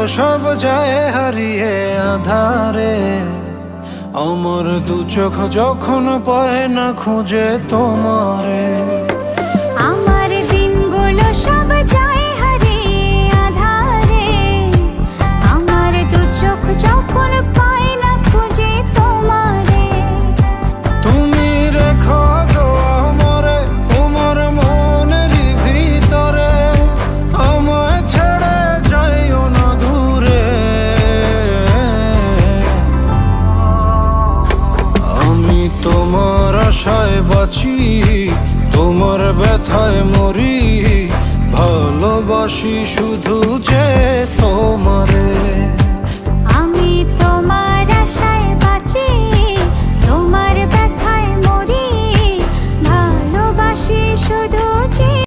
সব যায় হারিয়ে আধারে, আমার দু চোখ যখন পায় না খুঁজে তোমারে। আমার দিনগুলো সব যায় হারিয়ে আধারে, আমার দু চোখ যখন পায় না খুঁজে তোমারে। তুমি রেখো গো আমারে তোমার মনের ভিতরে, আমায় ছেড়ে যাইও না দূরে। আমি তোমার আশায় বাঁচি, তোমার ব্যথায় মরি, ভালোবাসি শুধু যে তোমারে। আমি তোমার আশায় বাঁচি, তোমার ব্যথায় মরি, ভালোবাসি শুধু